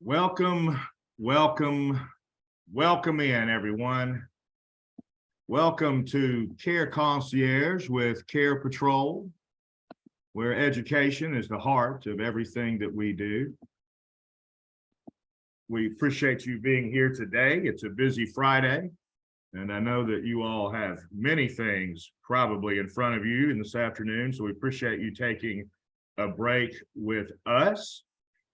Welcome, welcome, welcome in, everyone. Welcome to Care Concierge with Carepatrol, where education is the heart of everything that we do. We appreciate you being here today. It's a busy Friday, and I know that you all have many things probably in front of you in this afternoon, so we appreciate you taking a break with us.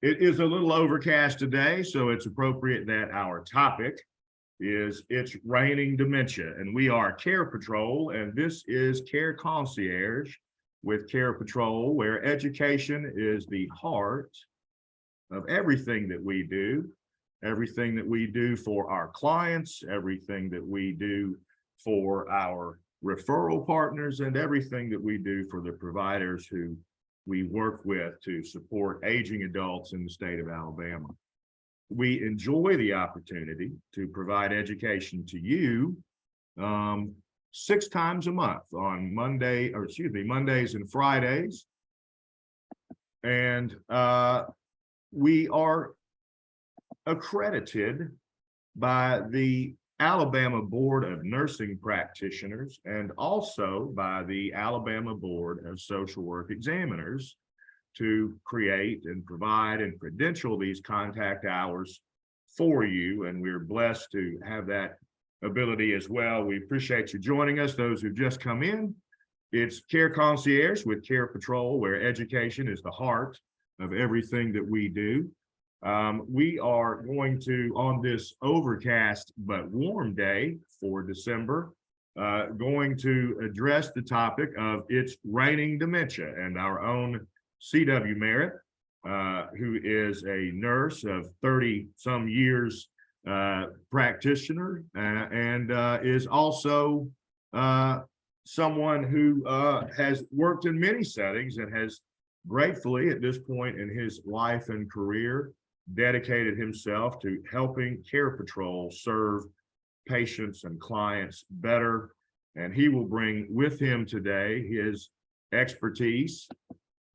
It is a little overcast today, so it's appropriate that our topic is It's Raining Dementia, and we are Carepatrol, and this is Care Concierge with Carepatrol, where education is the heart of everything that we do for our clients, everything that we do for our referral partners, and everything that we do for the providers who we work with to support aging adults in the state of Alabama. We enjoy the opportunity to provide education to you 6 times a month on Mondays and Fridays. And we are accredited by the Alabama Board of Nursing Practitioners and also by the Alabama Board of Social Work Examiners to create and provide and credential these contact hours for you. And we're blessed to have that ability as well. We appreciate you joining us. Those who've just come in, it's Care Concierge with Carepatrol, where education is the heart of everything that we do. We are going to, on this overcast but warm day for December, going to address the topic of It's Raining Dementia, and our own CW Merritt, who is a nurse of 30-some years practitioner, and is also someone who has worked in many settings and has gratefully, at this point in his life and career, dedicated himself to helping Carepatrol serve patients and clients better. And he will bring with him today his expertise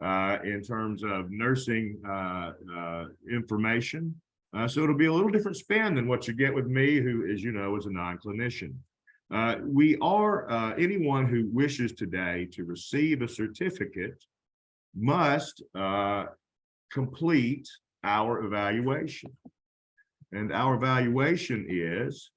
in terms of nursing information. So it'll be a little different spin than what you get with me, who, as you know, is a non-clinician. We are, anyone who wishes today to receive a certificate must complete our evaluation. And our evaluation is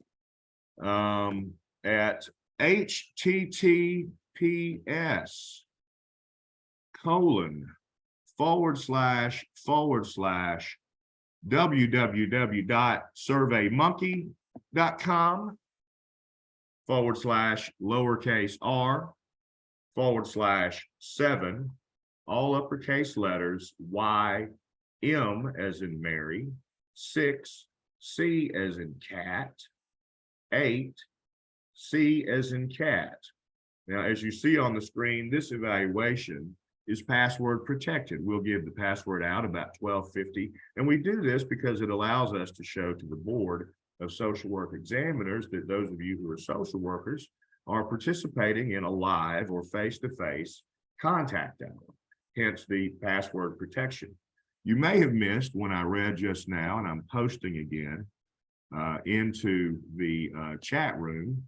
at https://www.surveymonkey.com/r/7, all uppercase letters, Y-M as in Mary, 6, C as in cat, 8, C as in cat. Now, as you see on the screen, this evaluation is password protected. We'll give the password out about 12:50, and we do this because it allows us to show to the Board of Social Work Examiners that those of you who are social workers are participating in a live or face-to-face contact hour, hence the password protection. You may have missed when I read just now, and I'm posting again into the chat room,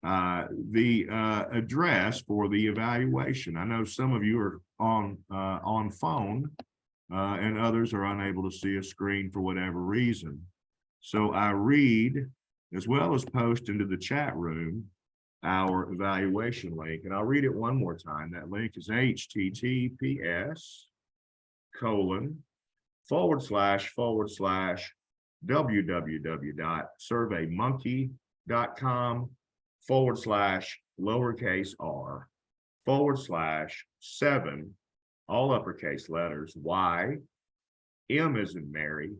the address for the evaluation. I know some of you are on phone and others are unable to see a screen for whatever reason. So I read, as well as post into the chat room, our evaluation link, and I'll read it one more time. That link is https://www.surveymonkey.com/r/7, all uppercase letters, Y, M as in Mary,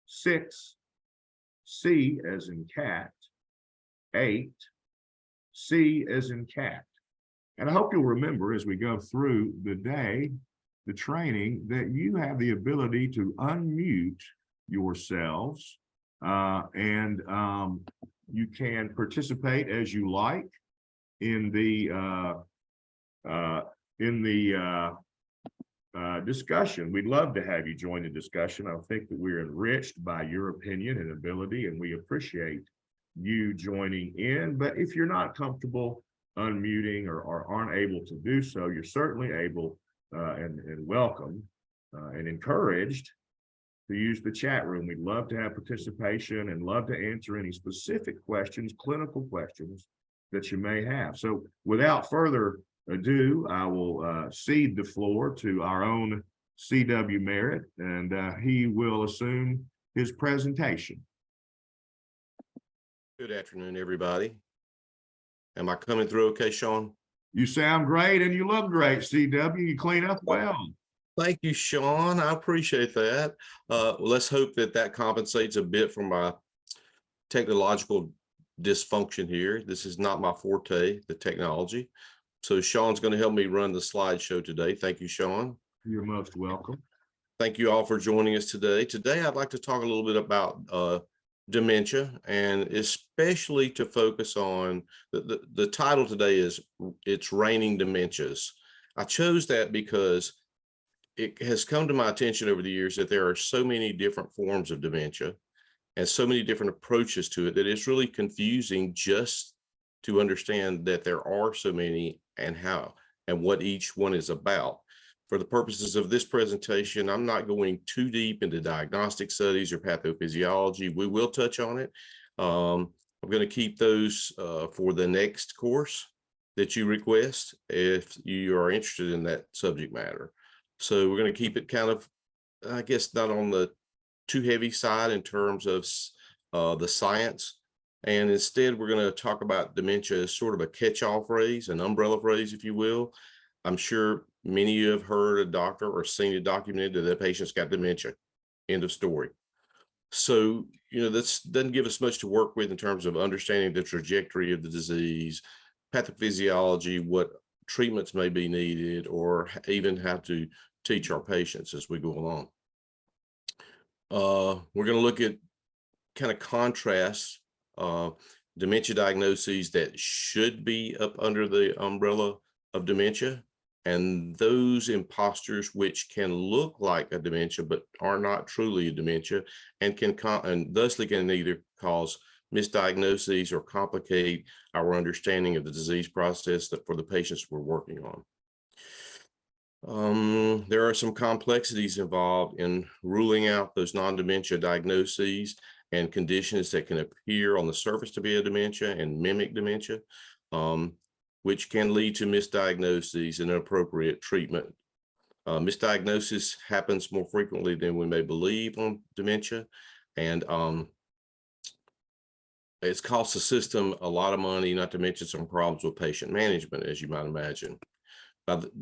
6, C as in cat, 8, C as in cat. And I hope you'll remember as we go through the day, the training, that you have the ability to unmute yourselves and you can participate as you like in the discussion. We'd love to have you join the discussion. I think that we're enriched by your opinion and ability, and we appreciate you joining in. But if you're not comfortable unmuting or aren't able to do so, you're certainly able and welcome and encouraged to use the chat room. We'd love to have participation and love to answer any specific questions, clinical questions that you may have. So without further ado, I will cede the floor to our own CW Merritt, and he will assume his presentation. Good afternoon, everybody. Am I coming through okay, Sean? You sound great and you look great, CW. You clean up well. Thank you, Sean. I appreciate that. Let's hope that compensates a bit for my technological dysfunction here. This is not my forte, the technology. So Sean's going to help me run the slideshow today. Thank you, Sean. You're most welcome. Thank you all for joining us today. Today, I'd like to talk a little bit about dementia, and especially to focus on the title today is It's Raining Dementias. I chose that because it has come to my attention over the years that there are so many different forms of dementia and so many different approaches to it that it's really confusing just to understand that there are so many and how and what each one is about. For the purposes of this presentation, I'm not going too deep into diagnostic studies or pathophysiology. We will touch on it. I'm going to keep those for the next course that you request if you are interested in that subject matter. So we're going to keep it kind of, I guess, not on the too heavy side in terms of the science. And instead, we're going to talk about dementia as sort of a catch-all phrase, an umbrella phrase, if you will. I'm sure many of you have heard a doctor or seen it documented that their patient's got dementia. End of story. So, this doesn't give us much to work with in terms of understanding the trajectory of the disease, pathophysiology, what treatments may be needed, or even how to teach our patients as we go along. We're going to look at kind of contrasts, dementia diagnoses that should be up under the umbrella of dementia, and those imposters which can look like a dementia but are not truly a dementia, and thusly can either cause misdiagnoses or complicate our understanding of the disease process for the patients we're working on. There are some complexities involved in ruling out those non-dementia diagnoses and conditions that can appear on the surface to be a dementia and mimic dementia, which can lead to misdiagnoses and inappropriate treatment. Misdiagnosis happens more frequently than we may believe on dementia, and it's cost the system a lot of money, not to mention some problems with patient management, as you might imagine.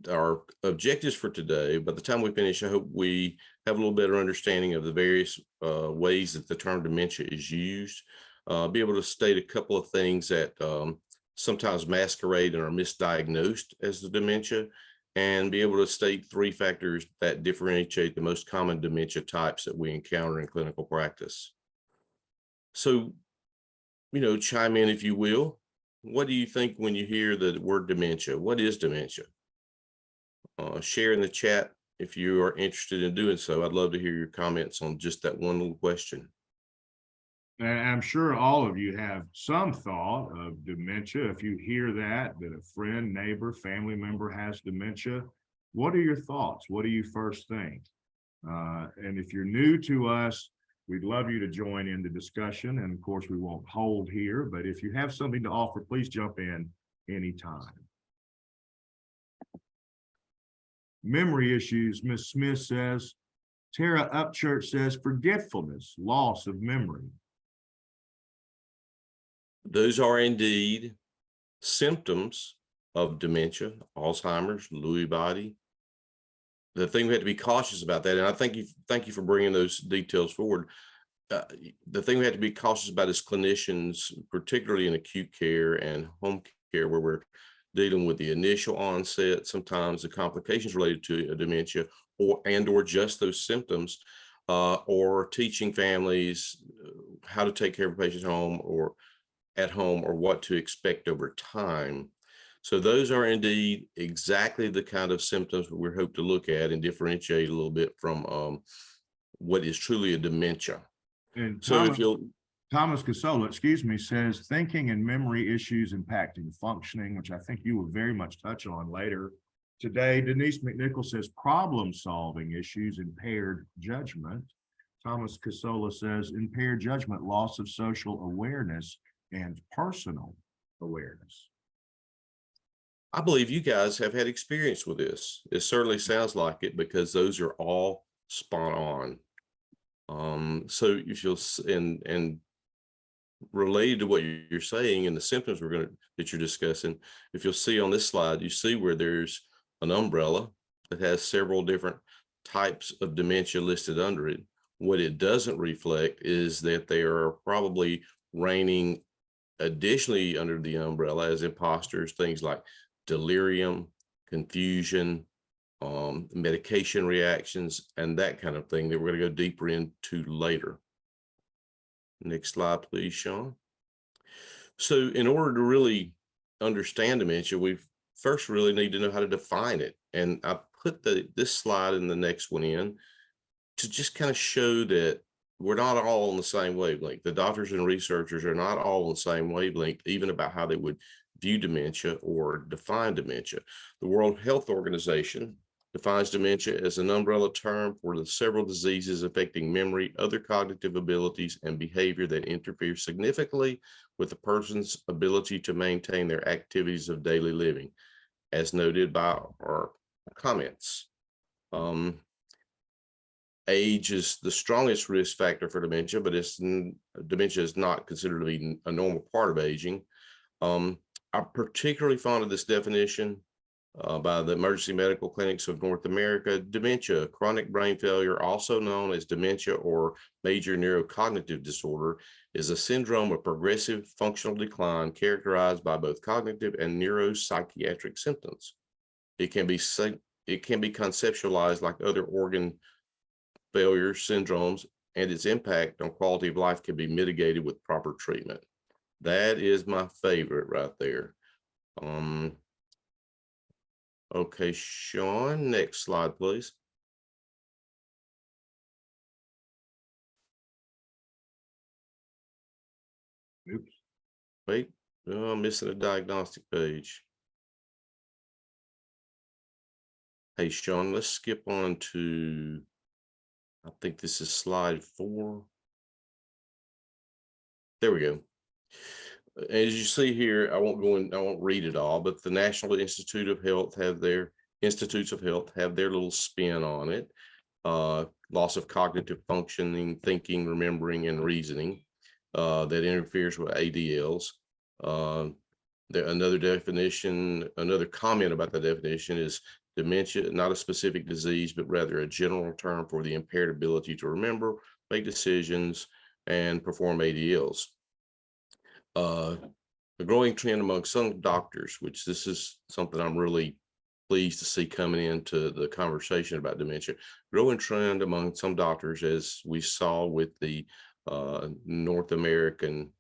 Our objectives for today, by the time we finish, I hope we have a little better understanding of the various ways that the term dementia is used, be able to state a couple of things that sometimes masquerade and are misdiagnosed as the dementia, and be able to state 3 factors that differentiate the most common dementia types that we encounter in clinical practice. So, chime in if you will. What do you think when you hear the word dementia? What is dementia? Share in the chat if you are interested in doing so. I'd love to hear your comments on just that one little question. And I'm sure all of you have some thought of dementia. If you hear that a friend, neighbor, family member has dementia, what are your thoughts? What do you first think? And if you're new to us, we'd love you to join in the discussion. And of course, we won't hold here, but if you have something to offer, please jump in anytime. Memory issues, Ms. Smith says. Tara Upchurch says forgetfulness, loss of memory. Those are indeed symptoms of dementia, Alzheimer's, Lewy body. The thing we have to be cautious about that, and I thank you for bringing those details forward. The thing we have to be cautious about as clinicians, particularly in acute care and home care, where we're dealing with the initial onset, sometimes the complications related to a dementia, or just those symptoms, or teaching families how to take care of patients home or at home, or what to expect over time. So those are indeed exactly the kind of symptoms we hope to look at and differentiate a little bit from what is truly a dementia. And So if you'll Thomas Casola, excuse me, says thinking and memory issues impacting functioning, which I think you will very much touch on later today. Denise McNichol says problem-solving issues, impaired judgment. Thomas Casola says impaired judgment, loss of social awareness, and personal awareness. I believe you guys have had experience with this. It certainly sounds like it because those are all spot on. So if you'll and related to what you're saying and the symptoms that you're discussing, if you'll see on this slide, you see where there's an umbrella that has several different types of dementia listed under it. What it doesn't reflect is that they are probably reigning additionally under the umbrella as imposters, things like delirium, confusion, medication reactions, and that kind of thing that we're going to go deeper into later. Next slide, please, Sean. So in order to really understand dementia, we first really need to know how to define it. And I put this slide and the next one in to just kind of show that we're not all on the same wavelength. The doctors and researchers are not all on the same wavelength, even about how they would view dementia or define dementia. The World Health Organization defines dementia as an umbrella term for the several diseases affecting memory, other cognitive abilities, and behavior that interfere significantly with a person's ability to maintain their activities of daily living, as noted by our comments. Age is the strongest risk factor for dementia, but dementia is not considered to be a normal part of aging. I'm particularly fond of this definition by the Emergency Medical Clinics of North America. Dementia, chronic brain failure, also known as dementia or major neurocognitive disorder, is a syndrome of progressive functional decline characterized by both cognitive and neuropsychiatric symptoms. It can be conceptualized like other organ failure syndromes, and its impact on quality of life can be mitigated with proper treatment. That is my favorite right there. Okay, Sean, next slide, please. Oops. Wait, I'm missing a diagnostic page. Hey, Sean, let's skip on to, I think this is slide 4. There we go. As you see here, I won't read it all, but the National Institute of Health Institutes of Health have their little spin on it. Loss of cognitive functioning, thinking, remembering, and reasoning that interferes with ADLs. Another comment about the definition is dementia, not a specific disease, but rather a general term for the impaired ability to remember, make decisions, and perform ADLs. The growing trend among some doctors, which this is something I'm really pleased to see coming into the conversation about dementia, growing trend among some doctors, as we saw with the North American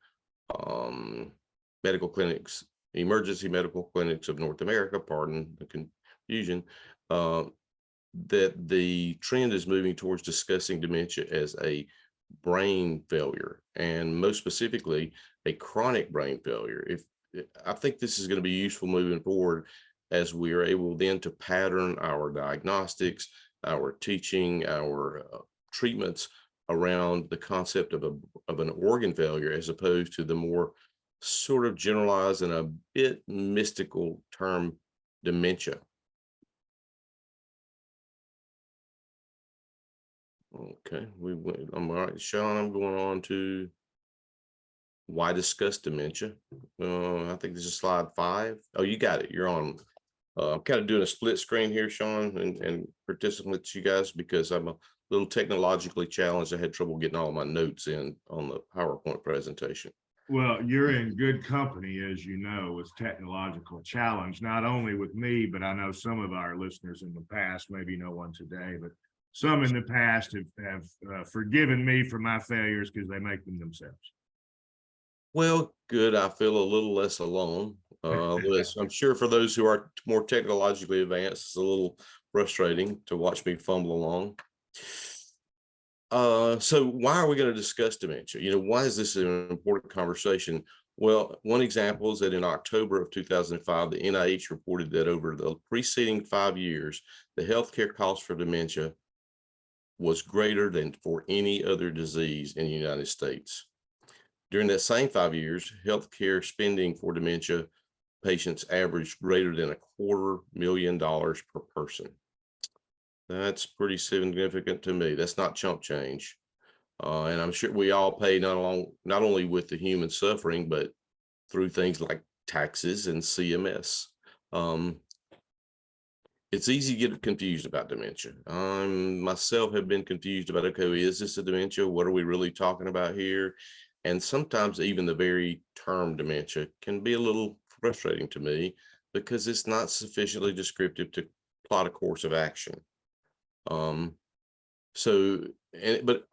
medical clinics, emergency medical clinics of North America, pardon the confusion, that the trend is moving towards discussing dementia as a brain failure, and most specifically a chronic brain failure. I think this is going to be useful moving forward as we are able then to pattern our diagnostics, our teaching, our treatments around the concept of an organ failure, as opposed to the more sort of generalized and a bit mystical term dementia. Okay, I'm all right, Sean. I'm going on to why discuss dementia. I think this is slide 5. Oh, you got it. You're on. I'm kind of doing a split screen here, Sean, and participants, you guys, because I'm a little technologically challenged. I had trouble getting all my notes in on the PowerPoint presentation. Well, you're in good company, as you know, with technological challenge, not only with me, but I know some of our listeners in the past, maybe no one today, but some in the past have forgiven me for my failures because they make them themselves. Well, good. I feel a little less alone. I'm sure for those who are more technologically advanced, it's a little frustrating to watch me fumble along. So why are we going to discuss dementia? Why is this an important conversation? Well, one example is that in October of 2005, the NIH reported that over the preceding 5 years, the healthcare cost for dementia was greater than for any other disease in the United States. During that same 5 years, healthcare spending for dementia patients averaged greater than $250,000 per person. That's pretty significant to me. That's not chump change. And I'm sure we all pay not only with the human suffering, but through things like taxes and CMS. It's easy to get confused about dementia. I myself have been confused about, okay, is this a dementia? What are we really talking about here? And sometimes even the very term dementia can be a little frustrating to me because it's not sufficiently descriptive to plot a course of action. But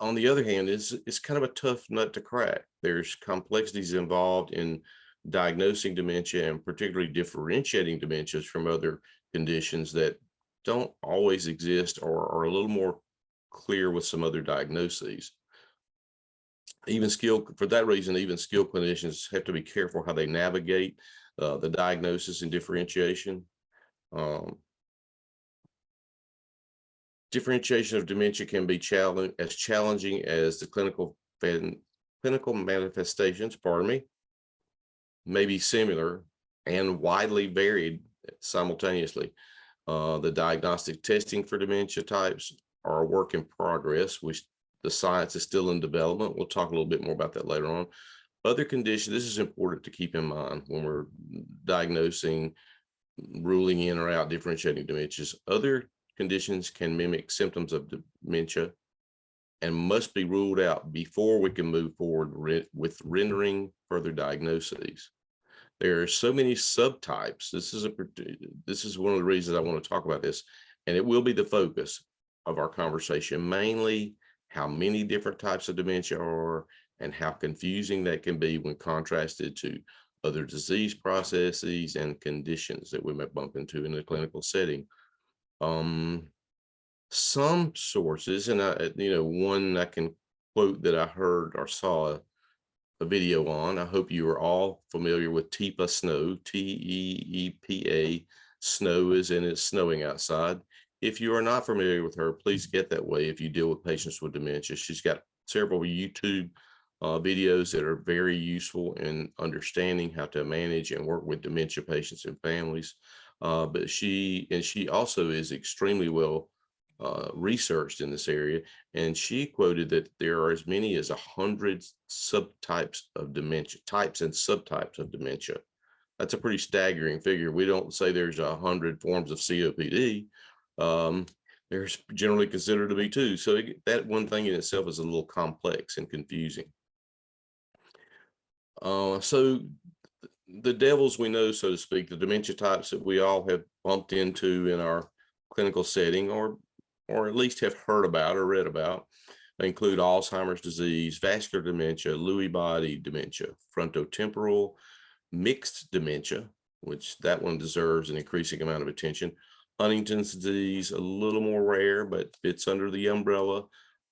on the other hand, it's kind of a tough nut to crack. There's complexities involved in diagnosing dementia and particularly differentiating dementias from other conditions that don't always exist or are a little more clear with some other diagnoses. For that reason, even skilled clinicians have to be careful how they navigate the diagnosis and differentiation. Differentiation of dementia can be challenging as the clinical manifestations, may be similar and widely varied simultaneously. The diagnostic testing for dementia types are a work in progress, which the science is still in development. We'll talk a little bit more about that later on. Other conditions, this is important to keep in mind when we're diagnosing, ruling in or out, differentiating dementias. Other conditions can mimic symptoms of dementia and must be ruled out before we can move forward with rendering further diagnoses. There are so many subtypes. This is one of the reasons I want to talk about this, and it will be the focus of our conversation, mainly how many different types of dementia are and how confusing that can be when contrasted to other disease processes and conditions that we may bump into in a clinical setting. Some sources, and one I can quote that I heard or saw a video on. I hope you are all familiar with Teepa Snow, Teepa. Snow is in it's snowing outside. If you are not familiar with her, please get that way if you deal with patients with dementia. She's got several YouTube videos that are very useful in understanding how to manage and work with dementia patients and families. But she also is extremely well researched in this area, and she quoted that there are as many as 100 subtypes of dementia, types and subtypes of dementia. That's a pretty staggering figure. We don't say there's 100 forms of COPD. There's generally considered to be 2. So that one thing in itself is a little complex and confusing. So the devils we know, so to speak, the dementia types that we all have bumped into in our clinical setting or at least have heard about or read about, they include Alzheimer's disease, vascular dementia, Lewy body dementia, frontotemporal, mixed dementia, which that one deserves an increasing amount of attention, Huntington's disease, a little more rare, but it's under the umbrella.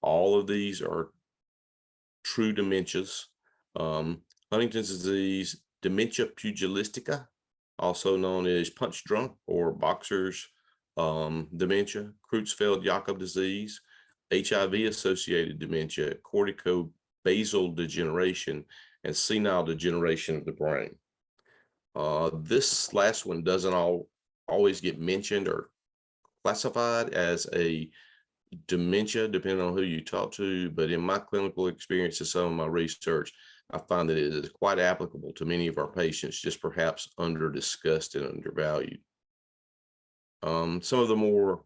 All of these are true dementias. Huntington's disease, dementia pugilistica, also known as punch drunk or boxer's dementia, Creutzfeldt-Jakob disease, HIV-associated dementia, corticobasal degeneration, and senile degeneration of the brain. This last one doesn't always get mentioned or classified as a dementia, depending on who you talk to, but in my clinical experience and some of my research, I find that it is quite applicable to many of our patients, just perhaps under-discussed and undervalued. Some of the more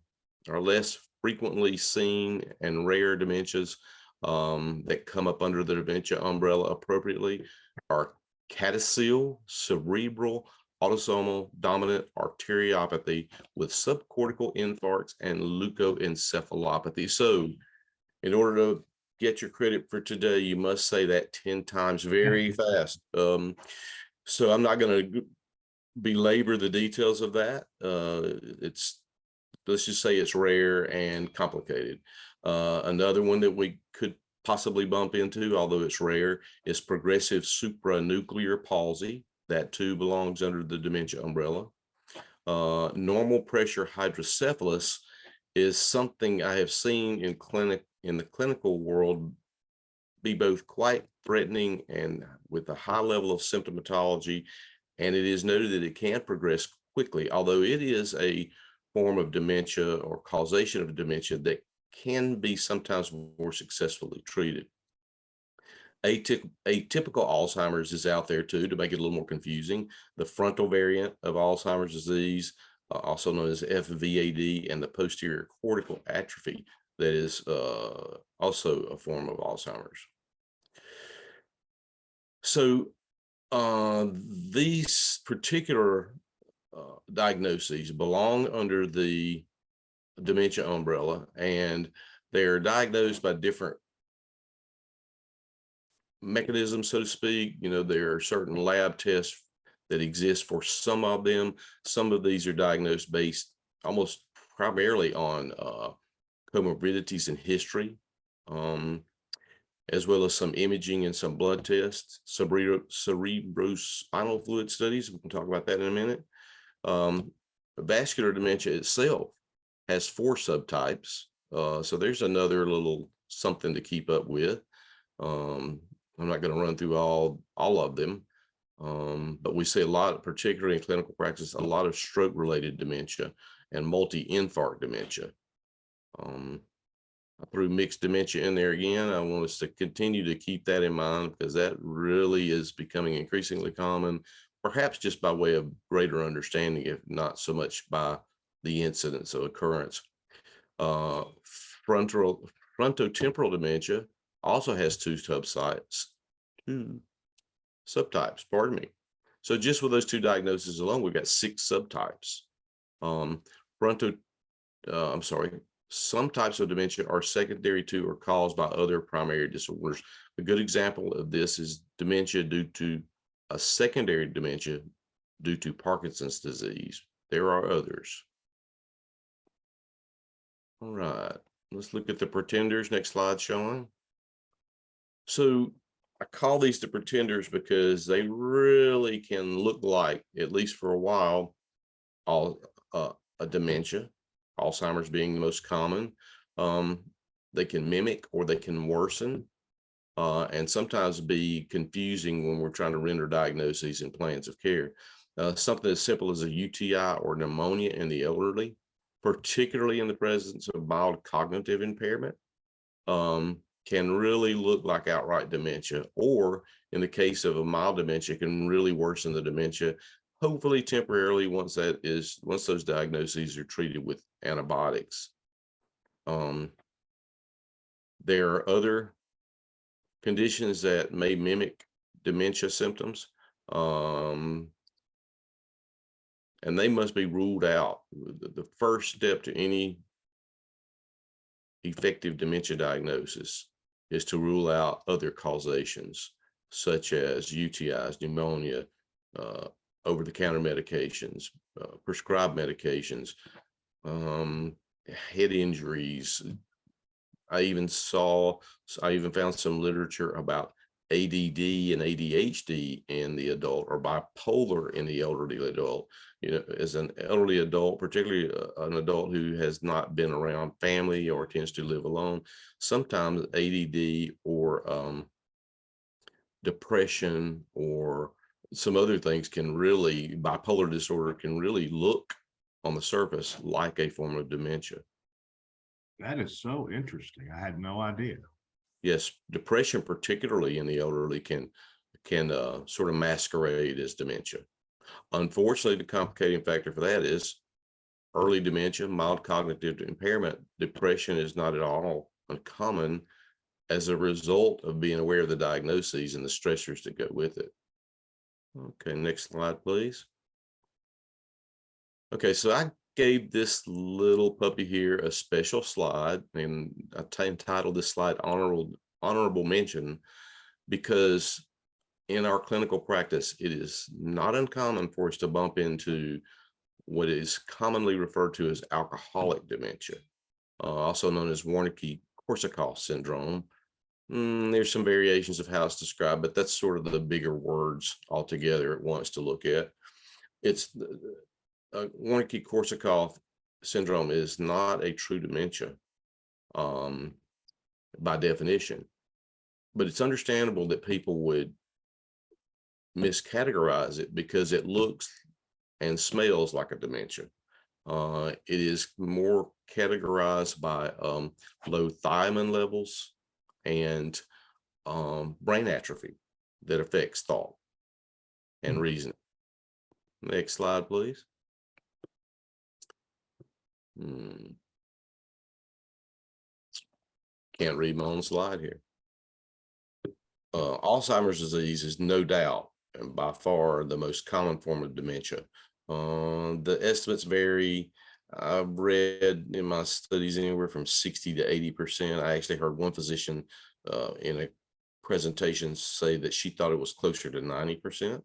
or less frequently seen and rare dementias that come up under the dementia umbrella appropriately are CADASIL, cerebral autosomal dominant arteriopathy with subcortical infarcts and leukoencephalopathy. So in order to get your credit for today, you must say that 10 times very fast. So I'm not going to belabor the details of that. Let's just say it's rare and complicated. Another one that we could possibly bump into, although it's rare, is progressive supranuclear palsy. That too belongs under the dementia umbrella. Normal pressure hydrocephalus is something I have seen in the clinical world be both quite threatening and with a high level of symptomatology. And it is noted that it can progress quickly, although it is a form of dementia or causation of dementia that can be sometimes more successfully treated. Atypical Alzheimer's is out there too, to make it a little more confusing. The frontal variant of Alzheimer's disease, also known as FVAD, and the posterior cortical atrophy, that is also a form of Alzheimer's. So these particular diagnoses belong under the dementia umbrella, and they're diagnosed by different mechanisms, so to speak. You know, there are certain lab tests that exist for some of them. Some of these are diagnosed based almost primarily on comorbidities and history, as well as some imaging and some blood tests, cerebrospinal fluid studies. We can talk about that in a minute. Vascular dementia itself has 4 subtypes. So there's another little something to keep up with. I'm not going to run through all of them, but we see a lot, particularly in clinical practice, a lot of stroke-related dementia and multi-infarct dementia. I threw mixed dementia in there again. I want us to continue to keep that in mind, because that really is becoming increasingly common, perhaps just by way of greater understanding, if not so much by the incidence of occurrence. Frontotemporal dementia also has 2 subtypes, pardon me. So just with those 2 diagnoses alone, we've got 6 subtypes. Some types of dementia are secondary to or caused by other primary disorders. A good example of this is dementia due to a secondary dementia due to Parkinson's disease. There are others. All right, let's look at the pretenders. Next slide, Sean. So I call these the pretenders because they really can look like, at least for a while, a dementia, Alzheimer's being the most common. They can mimic or they can worsen, and sometimes be confusing when we're trying to render diagnoses and plans of care. Something as simple as a UTI or pneumonia in the elderly, particularly in the presence of mild cognitive impairment, can really look like outright dementia, or in the case of a mild dementia, can really worsen the dementia, hopefully temporarily, once those diagnoses are treated with antibiotics. There are other conditions that may mimic dementia symptoms, and they must be ruled out. The first step to any effective dementia diagnosis is to rule out other causations, such as UTIs, pneumonia, over-the-counter medications, prescribed medications, head injuries. I even found some literature about ADD and ADHD in the adult, or bipolar in the elderly adult. You know, as an elderly adult, particularly an adult who has not been around family or tends to live alone, sometimes ADD or depression or some other things bipolar disorder can really look on the surface like a form of dementia. That is so interesting. I had no idea. Yes, depression, particularly in the elderly, can sort of masquerade as dementia. Unfortunately, the complicating factor for that is early dementia, mild cognitive impairment. Depression is not at all uncommon as a result of being aware of the diagnoses and the stressors that go with it. Okay, next slide, please. Okay, so I gave this little puppy here a special slide, and I entitled this slide honorable mention, because in our clinical practice, it is not uncommon for us to bump into what is commonly referred to as alcoholic dementia, also known as Wernicke-Korsakoff syndrome. There's some variations of how it's described, but that's sort of the bigger words altogether it wants to look at. It's Wernicke-Korsakoff syndrome is not a true dementia by definition, but it's understandable that people would miscategorize it because it looks and smells like a dementia. It is more categorized by low thiamine levels and brain atrophy that affects thought and reasoning. Next slide, please. Can't read my own slide here. Alzheimer's disease is no doubt and by far the most common form of dementia. The estimates vary. I've read in my studies anywhere from 60 to 80%. I actually heard one physician in a presentation say that she thought it was closer to 90%.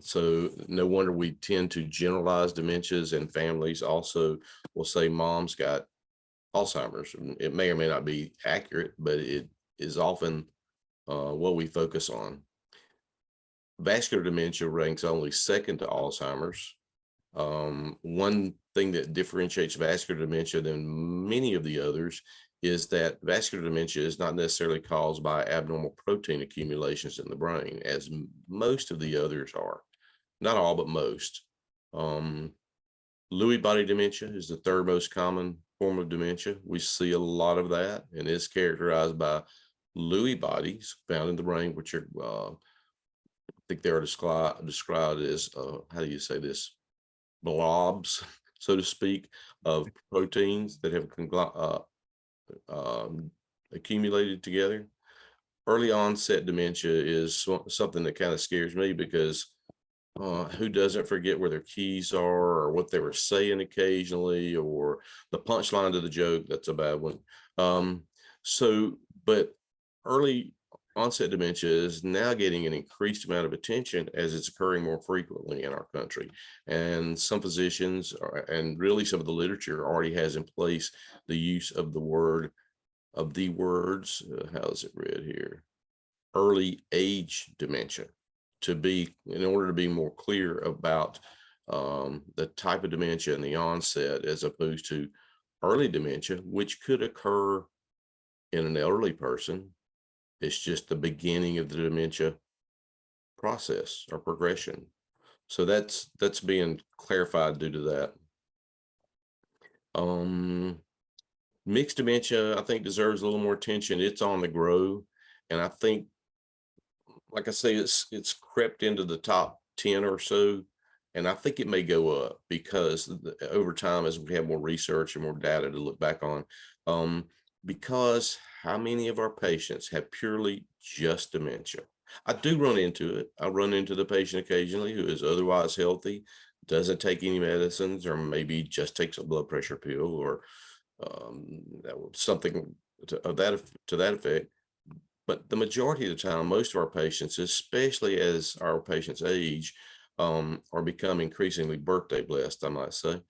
So no wonder we tend to generalize dementias, and families also will say mom's got Alzheimer's. It may or may not be accurate, but it is often what we focus on. Vascular dementia ranks only second to Alzheimer's. One thing that differentiates vascular dementia than many of the others is that vascular dementia is not necessarily caused by abnormal protein accumulations in the brain, as most of the others are. Not all, but most. Lewy body dementia is the third most common form of dementia. We see a lot of that, and it's characterized by Lewy bodies found in the brain, which are, I think they're described as, how do you say this, blobs, so to speak, of proteins that have accumulated together. Early onset dementia is something that kind of scares me because who doesn't forget where their keys are or what they were saying occasionally, or the punchline to the joke? That's a bad one. But early onset dementia is now getting an increased amount of attention as it's occurring more frequently in our country. And some physicians and really some of the literature already has in place the use of the words, how is it read here? Early age dementia, in order to be more clear about the type of dementia and the onset, as opposed to early dementia, which could occur in an elderly person. It's just the beginning of the dementia process or progression. So that's being clarified due to that. Mixed dementia, I think, deserves a little more attention. It's on the grow, and I think, like I say, it's crept into the top 10 or so, and I think it may go up because over time, as we have more research and more data to look back on, because how many of our patients have purely just dementia? I do run into it. I run into the patient occasionally who is otherwise healthy, doesn't take any medicines, or maybe just takes a blood pressure pill or something to that effect. But the majority of the time, most of our patients, especially as our patients age, are becoming increasingly birthday blessed, I might say.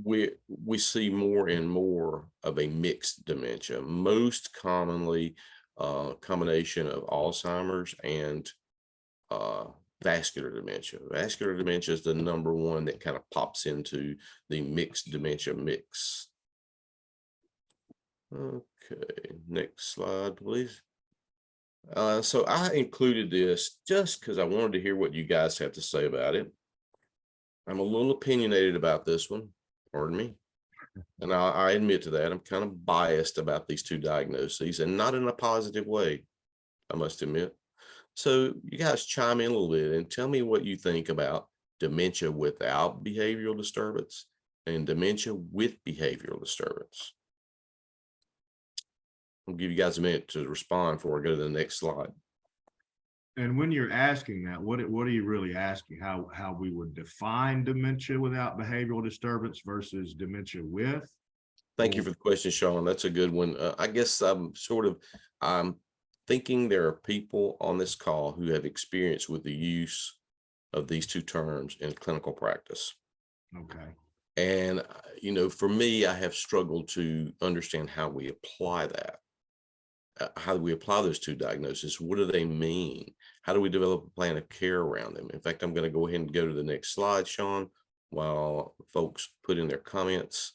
We see more and more of a mixed dementia, most commonly a combination of Alzheimer's and vascular dementia. Vascular dementia is the number one that kind of pops into the mixed dementia mix. Okay, next slide, please. So I included this just because I wanted to hear what you guys have to say about it. I'm a little opinionated about this one, pardon me. And I admit to that. I'm kind of biased about these two diagnoses, and not in a positive way, I must admit. So you guys chime in a little bit and tell me what you think about dementia without behavioral disturbance and dementia with behavioral disturbance. I'll give you guys a minute to respond before I go to the next slide. And when you're asking that, what are you really asking? How we would define dementia without behavioral disturbance versus dementia with? Thank you for the question, Sean. That's a good one. I guess I'm thinking there are people on this call who have experience with the use of these two terms in clinical practice. Okay. And, for me, I have struggled to understand how we apply that. How do we apply those two diagnoses? What do they mean? How do we develop a plan of care around them? In fact, I'm going to go ahead and go to the next slide, Sean, while folks put in their comments.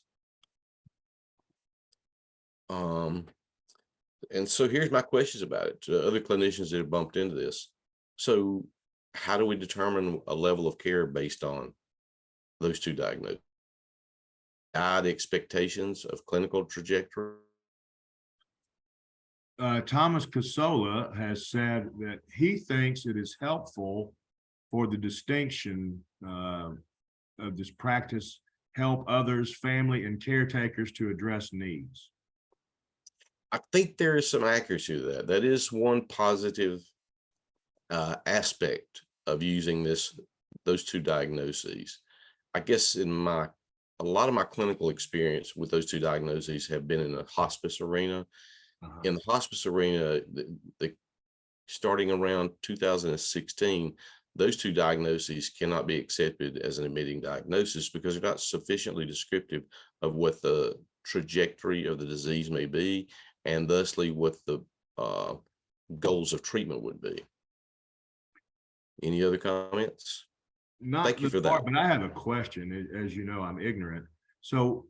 And so here's my questions about it to other clinicians that have bumped into this. So how do we determine a level of care based on those two diagnoses? Guide expectations of clinical trajectory. Thomas Casola has said that he thinks it is helpful for the distinction of this practice help others, family, and caretakers to address needs. I think there is some accuracy to that. That is one positive aspect of using those two diagnoses. I guess a lot of my clinical experience with those two diagnoses have been in the hospice arena. In the hospice arena, starting around 2016, those two diagnoses cannot be accepted as an admitting diagnosis because they're not sufficiently descriptive of what the trajectory of the disease may be, and thusly what the goals of treatment would be. Any other comments? Not Thank you the for part, that. but I have a question. As you know, I'm ignorant. So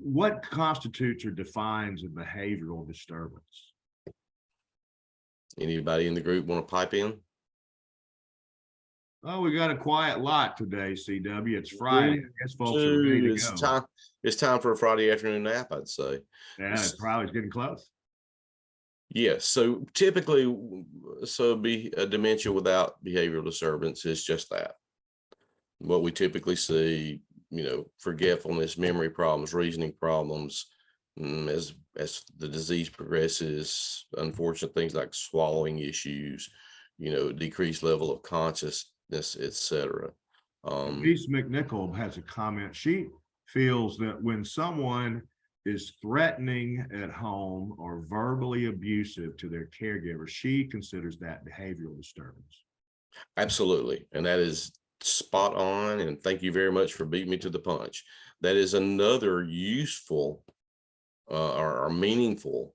what constitutes or defines a behavioral disturbance? Anybody in the group want to pipe in? Oh, we got a quiet lot today, CW. It's Friday. I guess folks are ready to go. It's time for a Friday afternoon nap, I'd say. Yeah, it probably is getting close. Yes. So typically, be a dementia without behavioral disturbance is just that. What we typically see, forgetfulness, memory problems, reasoning problems, as the disease progresses, unfortunate things like swallowing issues, decreased level of consciousness, etc. Lisa McNichol has a comment. She feels that when someone is threatening at home or verbally abusive to their caregiver, she considers that behavioral disturbance. Absolutely. And that is spot on. And thank you very much for beating me to the punch. That is another useful or meaningful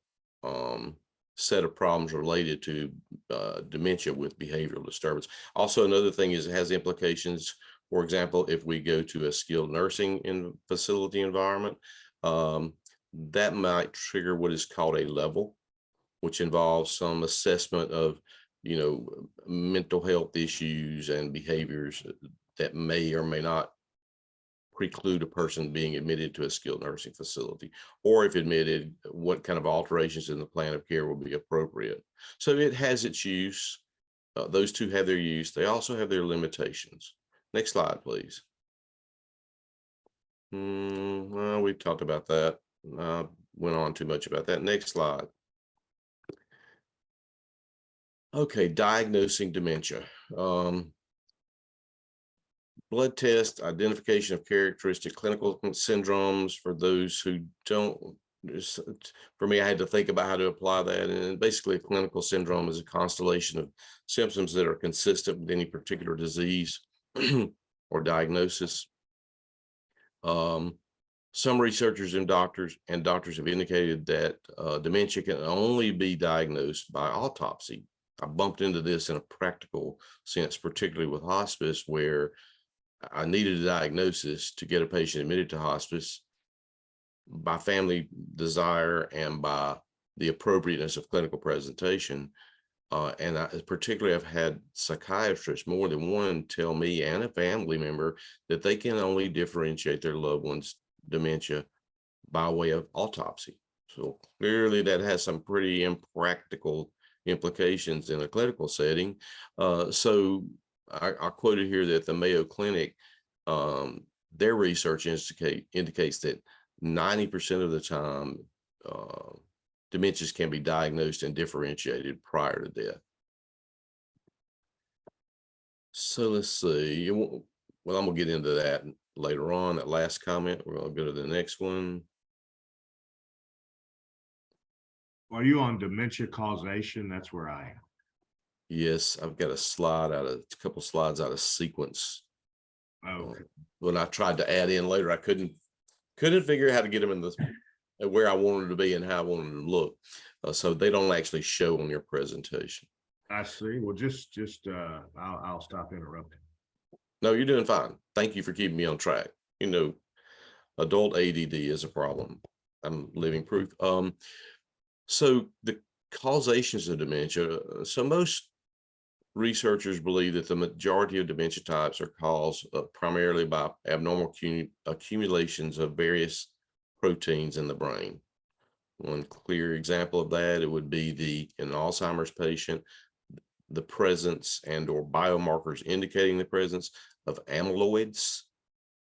set of problems related to dementia with behavioral disturbance. Also, another thing is it has implications. For example, if we go to a skilled nursing facility environment, that might trigger what is called a level, which involves some assessment of mental health issues and behaviors that may or may not preclude a person being admitted to a skilled nursing facility, or if admitted, what kind of alterations in the plan of care will be appropriate. So it has its use. Those two have their use. They also have their limitations. Next slide, please. Well, we've talked about that. Went on too much about that. Next slide. Okay, diagnosing dementia. Blood test, identification of characteristic clinical syndromes for those who don't. For me, I had to think about how to apply that. And basically, a clinical syndrome is a constellation of symptoms that are consistent with any particular disease or diagnosis. Some researchers and doctors have indicated that dementia can only be diagnosed by autopsy. I bumped into this in a practical sense, particularly with hospice, where I needed a diagnosis to get a patient admitted to hospice by family desire and by the appropriateness of clinical presentation. And particularly, I've had psychiatrists, more than one, tell me and a family member that they can only differentiate their loved one's dementia by way of autopsy. So clearly that has some pretty impractical implications in a clinical setting. So I quoted here that the Mayo Clinic, their research indicates that 90% of the time, dementias can be diagnosed and differentiated prior to death. So let's see. Well, I'm gonna get into that later on. That last comment. We're gonna go to the next one. Are you on dementia causation? That's where I am. Yes, I've got a couple slides out of sequence. Okay. When I tried to add in later, I couldn't figure out how to get them in the where I wanted to be and how I wanted them to look. So they don't actually show on your presentation. I see. Well, I'll stop interrupting. No, you're doing fine. Thank you for keeping me on track. You know, adult ADD is a problem. I'm living proof. So the causations of dementia. So most researchers believe that the majority of dementia types are caused primarily by abnormal accumulations of various proteins in the brain. One clear example of that, it would be in an Alzheimer's patient, the presence and or biomarkers indicating the presence of amyloids.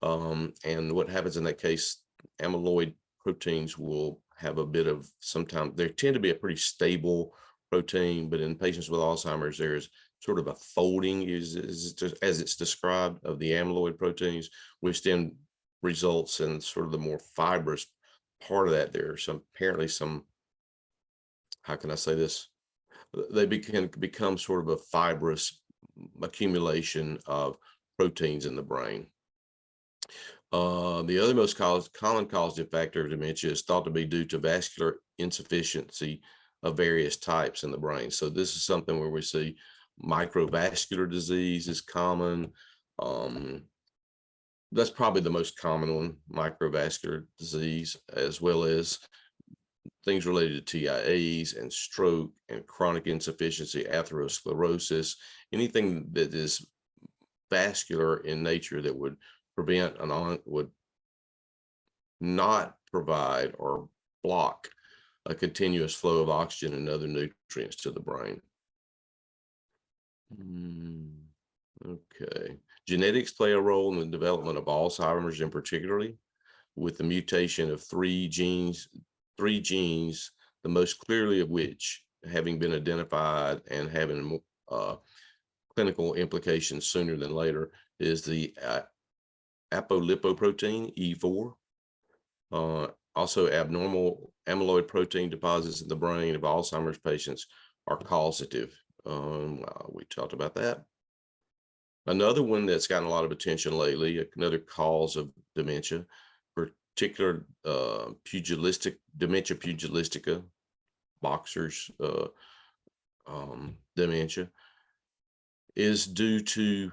And what happens in that case, amyloid proteins will have a bit of, sometimes they tend to be a pretty stable protein, but in patients with Alzheimer's, there's sort of a folding as it's described of the amyloid proteins, which then results in sort of the more fibrous part of that. There are apparently some, how can I say this? They become sort of a fibrous accumulation of proteins in the brain. The other most common causative factor of dementia is thought to be due to vascular insufficiency of various types in the brain. So this is something where we see microvascular disease is common. That's probably the most common one, microvascular disease, as well as things related to TIAs and stroke and chronic insufficiency, atherosclerosis, anything that is vascular in nature that would would not provide or block a continuous flow of oxygen and other nutrients to the brain. Okay. Genetics play a role in the development of Alzheimer's, in particularly with the mutation of three genes, the most clearly of which having been identified and having clinical implications sooner than later is the apolipoprotein E4. Also, abnormal amyloid protein deposits in the brain of Alzheimer's patients are causative. We talked about that. Another one that's gotten a lot of attention lately, another cause of dementia, particular dementia pugilistica, boxers, dementia, is due to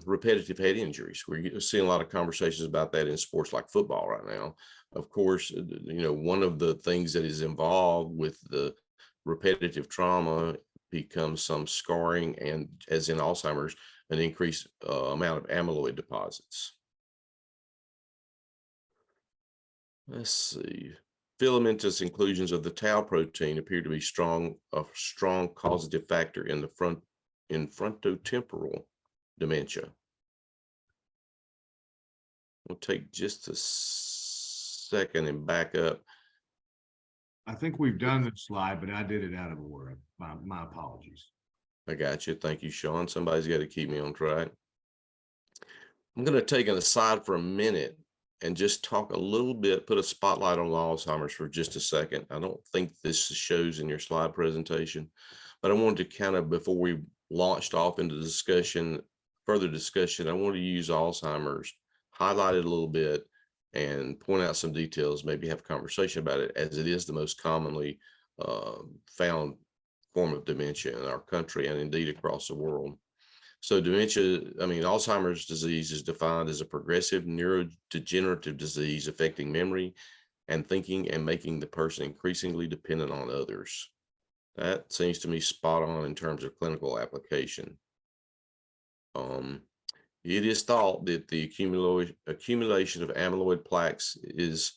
repetitive head injuries. We're seeing a lot of conversations about that in sports like football right now. Of course, one of the things that is involved with the repetitive trauma becomes some scarring and, as in Alzheimer's, an increased amount of amyloid deposits. Let's see. Filamentous inclusions of the tau protein appear to be a strong causative factor in frontotemporal dementia. We'll take just a second and back up. I think we've done this slide, but I did it out of order. My apologies. I got you. Thank you, Sean. Somebody's got to keep me on track. I'm going to take an aside for a minute and just talk a little bit, put a spotlight on Alzheimer's for just a second. I don't think this shows in your slide presentation, but I wanted to kind of, before we launched off into further discussion, I wanted to use Alzheimer's, highlight it a little bit, and point out some details, maybe have a conversation about it, as it is the most commonly found form of dementia in our country and indeed across the world. So dementia, Alzheimer's disease is defined as a progressive neurodegenerative disease affecting memory and thinking and making the person increasingly dependent on others. That seems to me spot on in terms of clinical application. It is thought that the accumulation of amyloid plaques is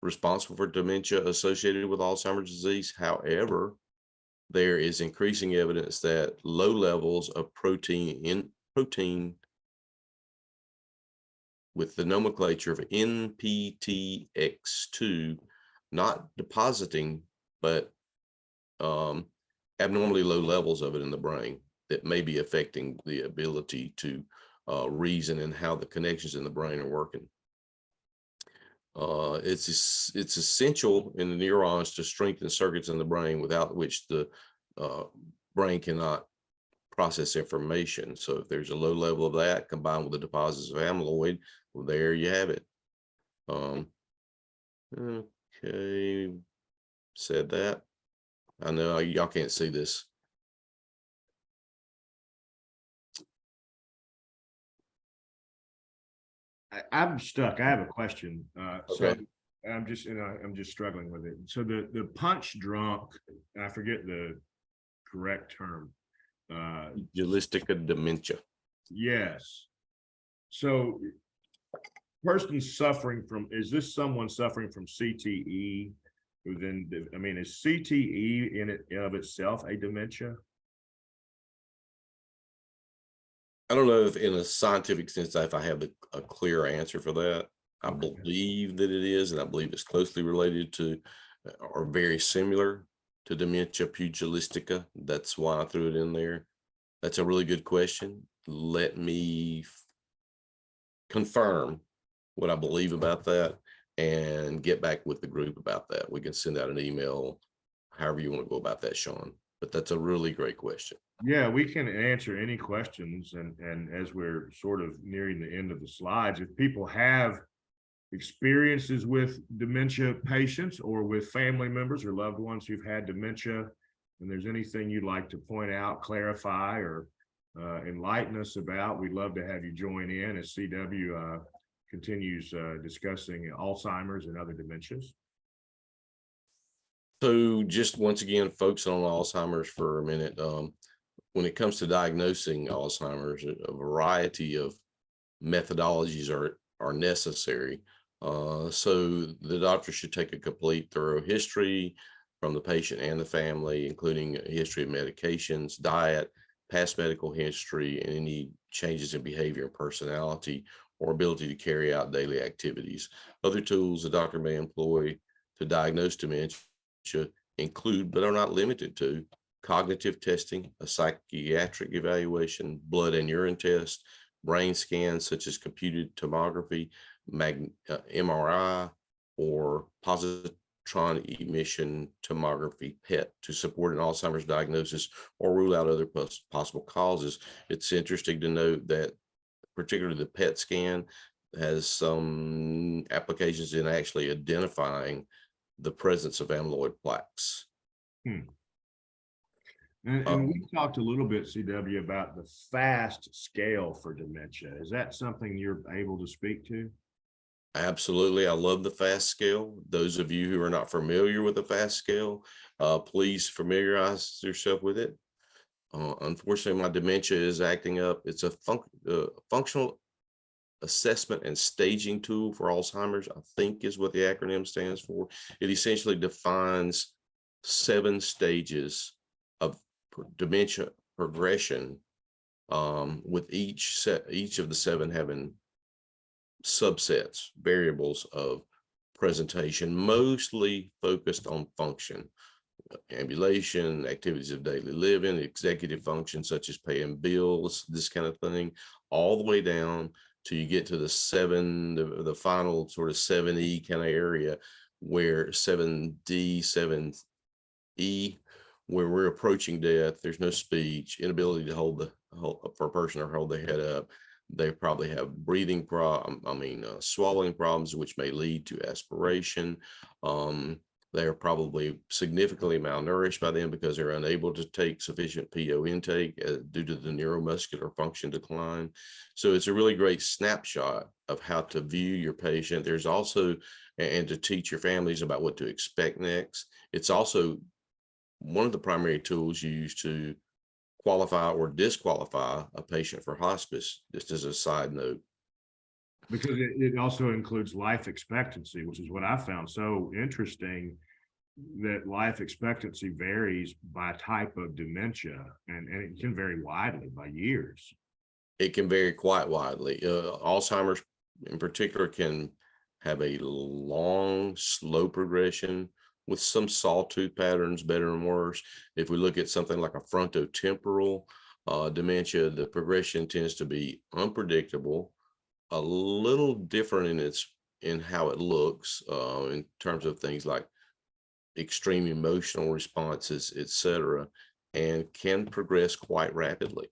responsible for dementia associated with Alzheimer's disease. However, there is increasing evidence that low levels of protein with the nomenclature of NPTX2 not depositing, but abnormally low levels of it in the brain that may be affecting the ability to reason and how the connections in the brain are working. It's essential in the neurons to strengthen circuits in the brain without which the brain cannot process information. So if there's a low level of that combined with the deposits of amyloid, well, there you have it. Okay, said that. I know y'all can't see this. I'm stuck. I have a question. So Okay. I'm just struggling with it. So the punch drunk, I forget the correct term. Pugilistica dementia. Yes. So person suffering from, is this someone suffering from CTE? Who then, I mean, is CTE in it of itself a dementia? I don't know if in a scientific sense, if I have a clear answer for that. I Okay. believe that it is, and I believe it's closely related to or very similar to dementia pugilistica. That's why I threw it in there. That's a really good question. Let me confirm what I believe about that and get back with the group about that. We can send out an email, however you want to go about that, Sean. But that's a really great question. Yeah, we can answer any questions, and as we're sort of nearing the end of the slides, if people have experiences with dementia patients or with family members or loved ones who've had dementia, and there's anything you'd like to point out, clarify, or enlighten us about, we'd love to have you join in as CW continues discussing Alzheimer's and other dementias. So just once again, focusing on Alzheimer's for a minute. When it comes to diagnosing Alzheimer's, a variety of methodologies are necessary. So the doctor should take a complete, thorough history from the patient and the family, including a history of medications, diet, past medical history, and any changes in behavior and personality or ability to carry out daily activities. Other tools the doctor may employ to diagnose dementia include, but are not limited to, cognitive testing, a psychiatric evaluation, blood and urine test, brain scans such as computed tomography, MRI, or positron emission tomography PET to support an Alzheimer's diagnosis or rule out other possible causes. It's interesting to note that particularly the PET scan has some applications in actually identifying the presence of amyloid plaques. And we talked a little bit, CW, about the FAST scale for dementia. Is that something you're able to speak to? Absolutely. I love the FAST scale. Those of you who are not familiar with the FAST scale, please familiarize yourself with it. Unfortunately, my dementia is acting up. It's a functional assessment and staging tool for Alzheimer's, I think is what the acronym stands for. It essentially defines 7 stages of dementia progression, with each of the 7 having subsets, variables of presentation, mostly focused on function, ambulation, activities of daily living, executive functions such as paying bills, this kind of thing, all the way down till you get to the final sort of 7E kind of area, where 7D, 7E, where we're approaching death. There's no speech, inability to hold for a person or hold their head up. They probably have breathing swallowing problems, which may lead to aspiration. They're probably significantly malnourished by then because they're unable to take sufficient PO intake due to the neuromuscular function decline. So it's a really great snapshot of how to view your patient. There's also, and to teach your families about what to expect next. It's also one of the primary tools used to qualify or disqualify a patient for hospice, just as a side note. Because it also includes life expectancy, which is what I found so interesting, that life expectancy varies by type of dementia, and it can vary widely by years. It can vary quite widely. Alzheimer's in particular can have a long, slow progression with some sawtooth patterns, better and worse. If we look at something like a frontotemporal dementia, the progression tends to be unpredictable, a little different in its in how it looks in terms of things like extreme emotional responses, etc., and can progress quite rapidly.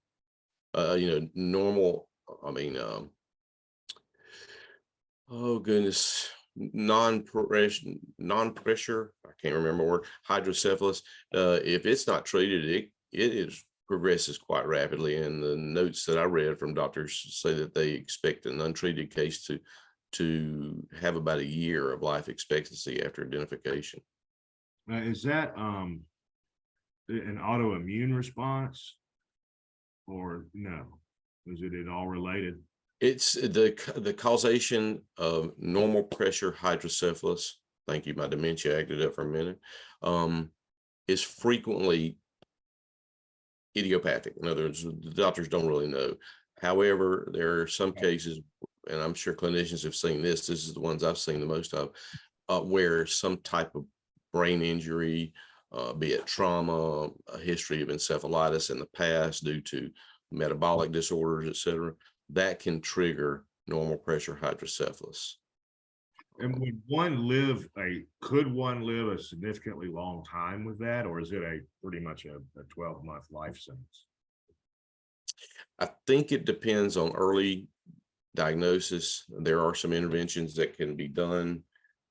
Normal, I mean, oh goodness, non-pressure, I can't remember the word, hydrocephalus. If it's not treated, it is progresses quite rapidly. And the notes that I read from doctors say that they expect an untreated case to have about a year of life expectancy after identification. Is that an autoimmune response or no? Is it all related? It's the causation of normal pressure hydrocephalus. Thank you. My dementia acted up for a minute. Is frequently idiopathic. In other words, the doctors don't really know. However, there are some cases, and I'm sure clinicians have seen this. This is the ones I've seen the most of, where some type of brain injury, be it trauma, a history of encephalitis in the past due to metabolic disorders, etc., that can trigger normal pressure hydrocephalus. And could one live a significantly long time with that, or is it pretty much a 12-month life sentence? I think it depends on early diagnosis. There are some interventions that can be done.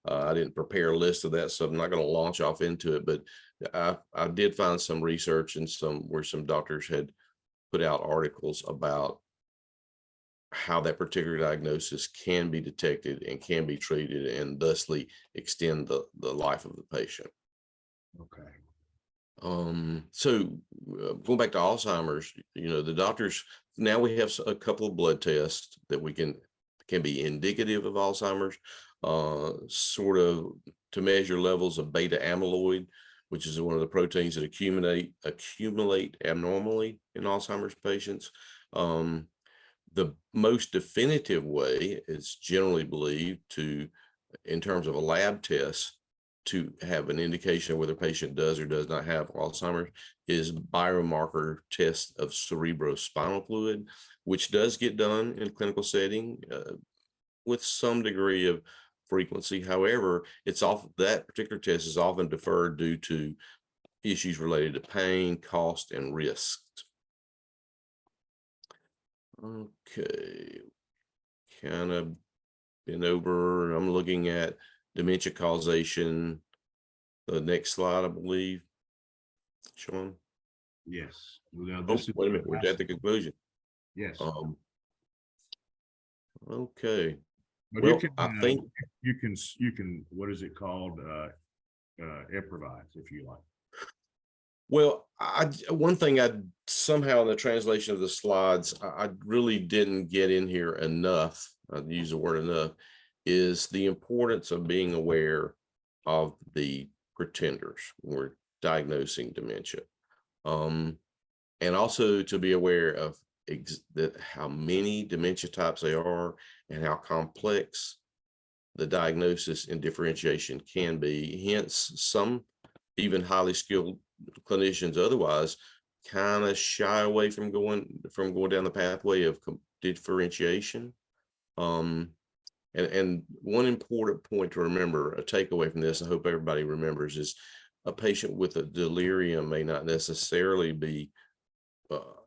I didn't prepare a list of that, so I'm not going to launch off into it, but I did find some research and where some doctors had put out articles about how that particular diagnosis can be detected and can be treated and thusly extend the life of the patient. Okay. So going back to Alzheimer's, the doctors, now we have a couple of blood tests that we can be indicative of Alzheimer's, sort of to measure levels of beta amyloid, which is one of the proteins that accumulate abnormally in Alzheimer's patients. The most definitive way is generally believed in terms of a lab test, to have an indication of whether a patient does or does not have Alzheimer's is biomarker test of cerebrospinal fluid, which does get done in clinical setting with some degree of frequency. However, that particular test is often deferred due to issues related to pain, cost, and risk. Okay, kind of been over. I'm looking at dementia causation. The next slide, I believe. Sean. Yes. Well, Wait a minute. We're at the conclusion. Yes. Okay. But well, I think you can. What is it called? Improvise, if you like. Well, one thing I somehow in the translation of the slides, I really didn't get in here enough, I'd use the word enough, is the importance of being aware of the pretenders when we're diagnosing dementia. And also to be aware of how many dementia types there are and how complex the diagnosis and differentiation can be. Hence, some even highly skilled clinicians otherwise kind of shy away from going down the pathway of differentiation. And one important point to remember, a takeaway from this, I hope everybody remembers, is a patient with a delirium may not necessarily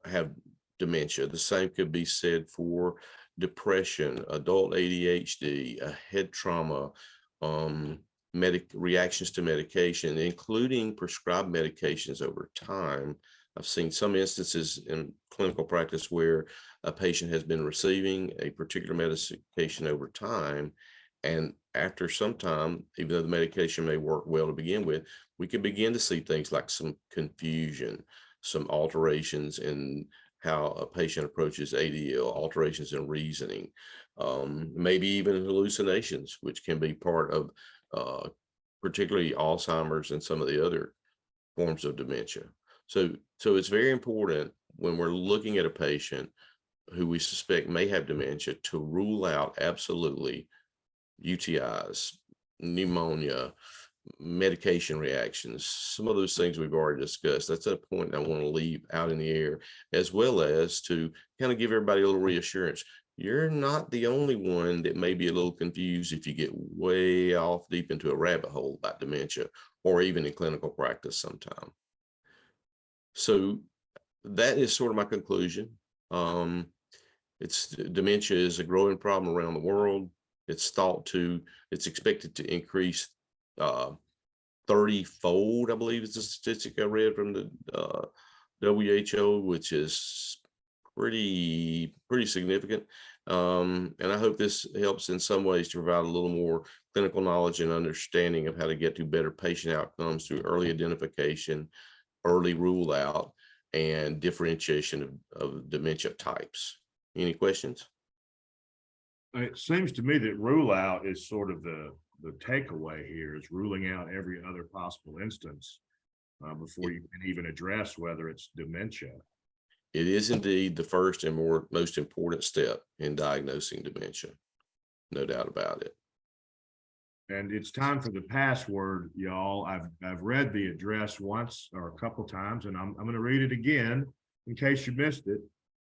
have dementia. The same could be said for depression, adult ADHD, a head trauma, reactions to medication, including prescribed medications over time. I've seen some instances in clinical practice where a patient has been receiving a particular medication over time, and after some time, even though the medication may work well to begin with, we can begin to see things like some confusion, some alterations in how a patient approaches ADL, alterations in reasoning, maybe even hallucinations, which can be part of particularly Alzheimer's and some of the other forms of dementia. So it's very important when we're looking at a patient who we suspect may have dementia to rule out absolutely UTIs, pneumonia, medication reactions, some of those things we've already discussed. That's a point I want to leave out in the air, as well as to kind of give everybody a little reassurance. you're not the only one that may be a little confused if you get way off deep into a rabbit hole about dementia, or even in clinical practice sometime. So that is sort of my conclusion. Dementia is a growing problem around the world. It's expected to increase 30-fold, I believe is the statistic I read from the WHO, which is pretty significant. And I hope this helps in some ways to provide a little more clinical knowledge and understanding of how to get to better patient outcomes through early identification, early rule out, and differentiation of dementia types. Any questions? It seems to me that rule out is sort of the takeaway here, is ruling out every other possible instance before you can even address whether it's dementia. It is indeed the first and most important step in diagnosing dementia. No doubt about it. And it's time for the password, y'all. I've read the address once or a couple times, and I'm going to read it again in case you missed it.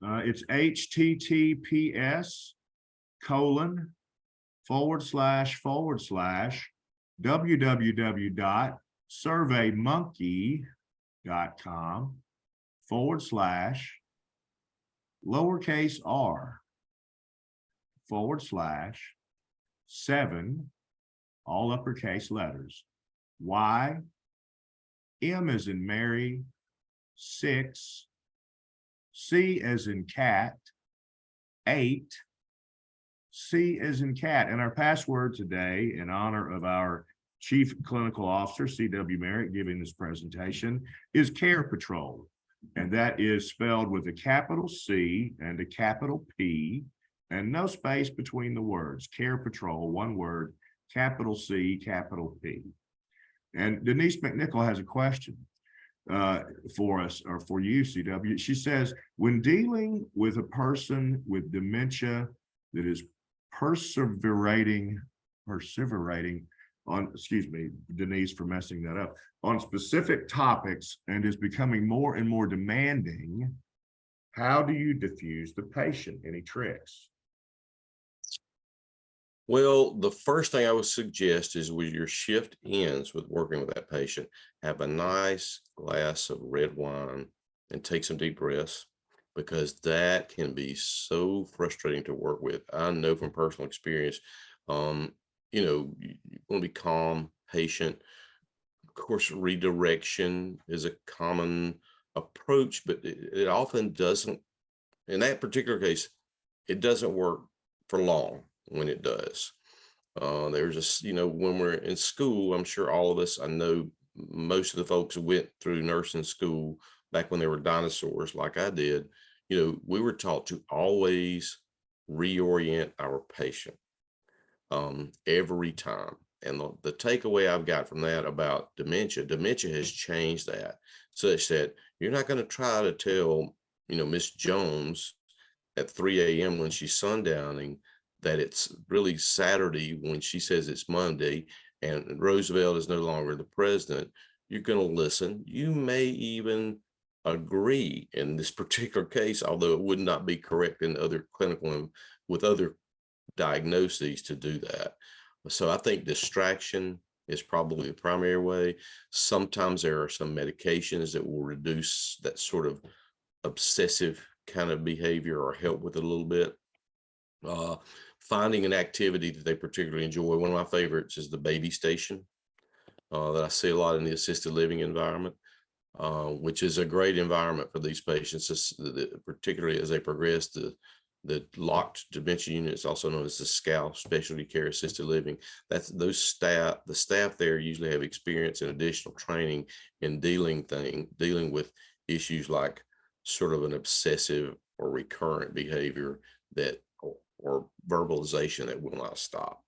It's https://www.surveymonkey.com//7, all uppercase letters, Y, M as in Mary, 6, C as in cat, 8, C as in cat. And our password today, in honor of our Chief Clinical Officer, CW Merritt, giving this presentation, is Carepatrol. And that is spelled with a capital C and a capital P and no space between the words. Carepatrol, one word, capital C, capital P. And Denise McNichol has a question for us, or for you, CW. She says, when dealing with a person with dementia that is perseverating on, excuse me, Denise, for messing that up, on specific topics and is becoming more and more demanding, how do you diffuse the patient? Any tricks? Well, the first thing I would suggest is when your shift ends with working with that patient, have a nice glass of red wine and take some deep breaths, because that can be so frustrating to work with. I know from personal experience, you want to be calm, patient. Of course, redirection is a common approach, but it often doesn't. In that particular case, it doesn't work for long when it does. There's just, when we're in school, I'm sure all of us, I know most of the folks who went through nursing school back when they were dinosaurs, like I did, we were taught to always reorient our patient every time. And the takeaway I've got from that about dementia has changed that, such that you're not going to try to tell, Miss Jones at 3 a.m. when she's sundowning that it's really Saturday when she says it's Monday and Roosevelt is no longer the president. You're going to listen. You may even agree in this particular case, although it would not be correct in other clinical and with other diagnoses to do that. So I think distraction is probably the primary way. Sometimes there are some medications that will reduce that sort of obsessive kind of behavior or help with it a little bit. Finding an activity that they particularly enjoy. One of my favorites is the baby station that I see a lot in the assisted living environment, which is a great environment for these patients, particularly as they progress. The locked dementia units, also known as the SCAL, specialty care assisted living. The staff there usually have experience and additional training in dealing with issues like sort of an obsessive or recurrent behavior or verbalization that will not stop.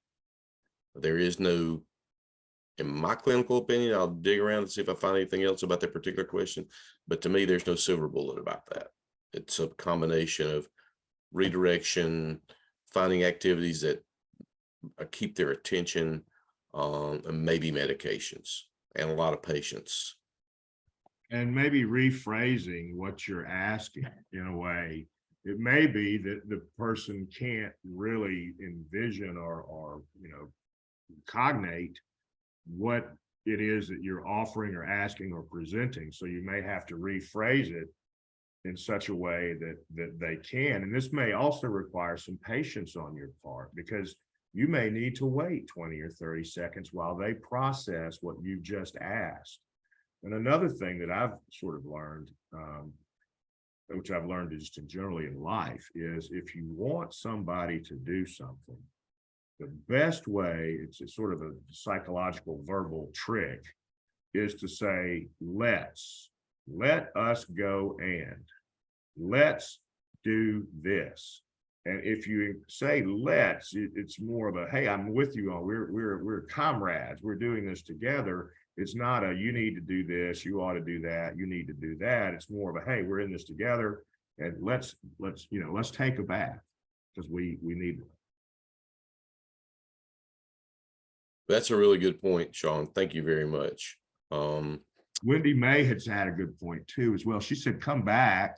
There is no, in my clinical opinion, I'll dig around and see if I find anything else about that particular question, but to me, there's no silver bullet about that. It's a combination of redirection, finding activities that keep their attention, and maybe medications and a lot of patience. And maybe rephrasing what you're asking in a way It may be that the person can't really envision or cognate what it is that you're offering or asking or presenting. So you may have to rephrase it in such a way that they can. And this may also require some patience on your part, because you may need to wait 20 or 30 seconds while they process what you've just asked. And another thing that I've sort of learned, which I've learned just generally in life, is if you want somebody to do something, the best way, it's a sort of a psychological verbal trick, is to say, let us go and let's do this. And if you say let's, it's more of a, hey, I'm with you on, we're comrades, we're doing this together. It's not a, you need to do this, you ought to do that, you need to do that. It's more of a, hey, we're in this together, and let's take a bath, because we need one. That's a really good point, Sean. Thank you very much. Wendy May has had a good point too as well. She said, come back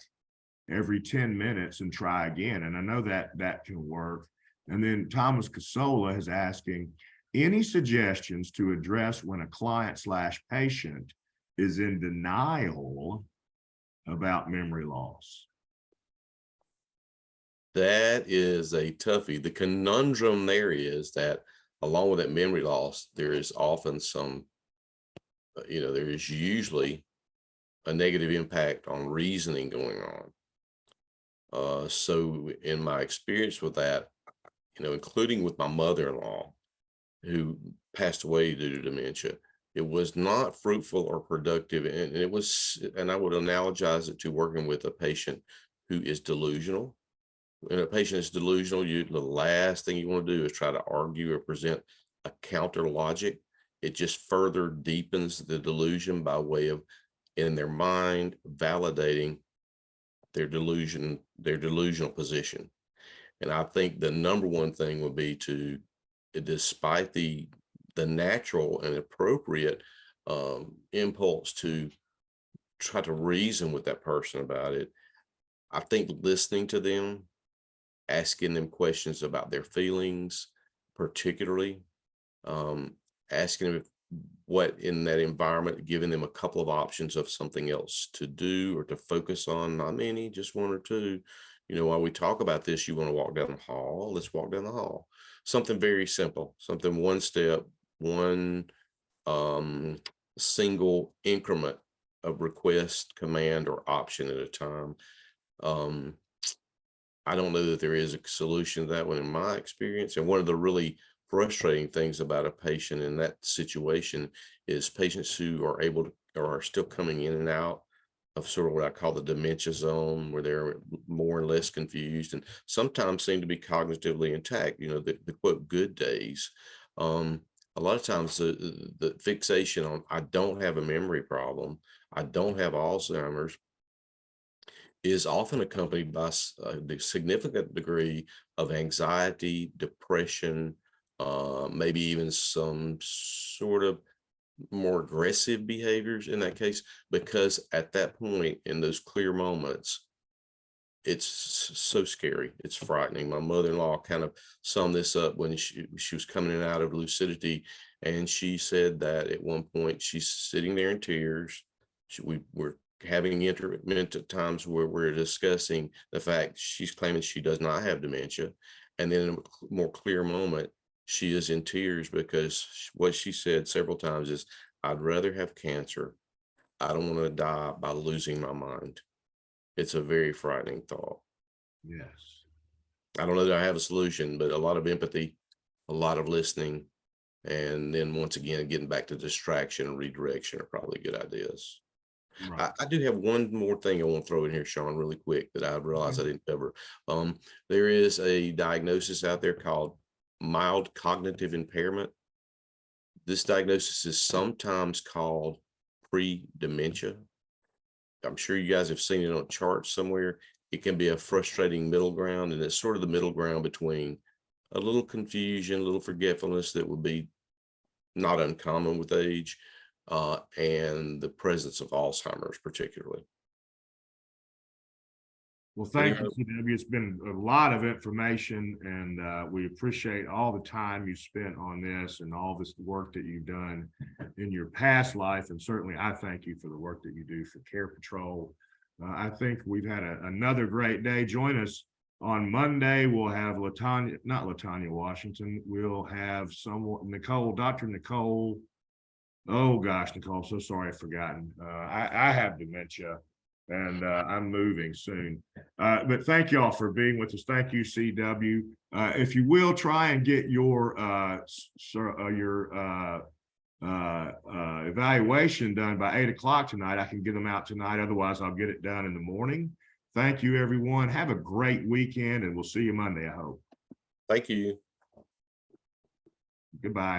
every 10 minutes and try again. And I know that can work. And then Thomas Casola is asking, any suggestions to address when a client/patient is in denial about memory loss? That is a toughie. The conundrum there is that along with that memory loss, there is often some, there is usually a negative impact on reasoning going on. So in my experience with that, including with my mother-in-law, who passed away due to dementia, it was not fruitful or productive. And I would analogize it to working with a patient who is delusional. When a patient is delusional, the last thing you want to do is try to argue or present a counter logic. It just further deepens the delusion by way of, in their mind, validating their delusional position. And I think the number one thing would be to, despite the natural and appropriate impulse to try to reason with that person about it, I think listening to them, asking them questions about their feelings, particularly asking them what in that environment, giving them a couple of options of something else to do or to focus on, not many, just one or two. While we talk about this, you want to walk down the hall, let's walk down the hall. Something very simple, something one step, one single increment of request, command, or option at a time. I don't know that there is a solution to that one in my experience. And one of the really frustrating things about a patient in that situation is patients who are able to, or are still coming in and out of sort of what I call the dementia zone, where they're more or less confused and sometimes seem to be cognitively intact, the quote good days. A lot of times the fixation on, I don't have a memory problem, I don't have Alzheimer's, is often accompanied by the significant degree of anxiety, depression, maybe even some sort of more aggressive behaviors in that case, because at that point, in those clear moments, it's so scary, it's frightening. My mother-in-law kind of summed this up when she was coming in and out of lucidity, and she said that at one point she's sitting there in tears. We were having intermittent times where we're discussing the fact she's claiming she does not have dementia, and then in a more clear moment, she is in tears because what she said several times is, I'd rather have cancer. I don't want to die by losing my mind. It's a very frightening thought. Yes. I don't know that I have a solution, but a lot of empathy, a lot of listening, and then once again, getting back to distraction and redirection are probably good ideas. Right. I do have one more thing I want to throw in here, Sean, really quick, that I realized I didn't cover. There is a diagnosis out there called mild cognitive impairment. This diagnosis is sometimes called pre-dementia. I'm sure you guys have seen it on a chart somewhere. It can be a frustrating middle ground, and it's sort of the middle ground between a little confusion, a little forgetfulness that would be not uncommon with age, and the presence of Alzheimer's particularly. Well, thank you, CW. It's been a lot of information, and we appreciate all the time you spent on this and all this work that you've done in your past life. And certainly I thank you for the work that you do for Carepatrol. I think we've had another great day. Join us on Monday. We'll have not Latanya Washington. We'll have Dr. Nicole. Oh gosh, Nicole, so sorry I've forgotten. I have dementia. And I'm moving soon. But thank y'all for being with us. Thank you, CW. If you will, try and get your evaluation done by 8 o'clock tonight. I can get them out tonight. Otherwise, I'll get it done in the morning. Thank you, everyone. Have a great weekend, and we'll see you Monday, I hope. Thank you. Goodbye.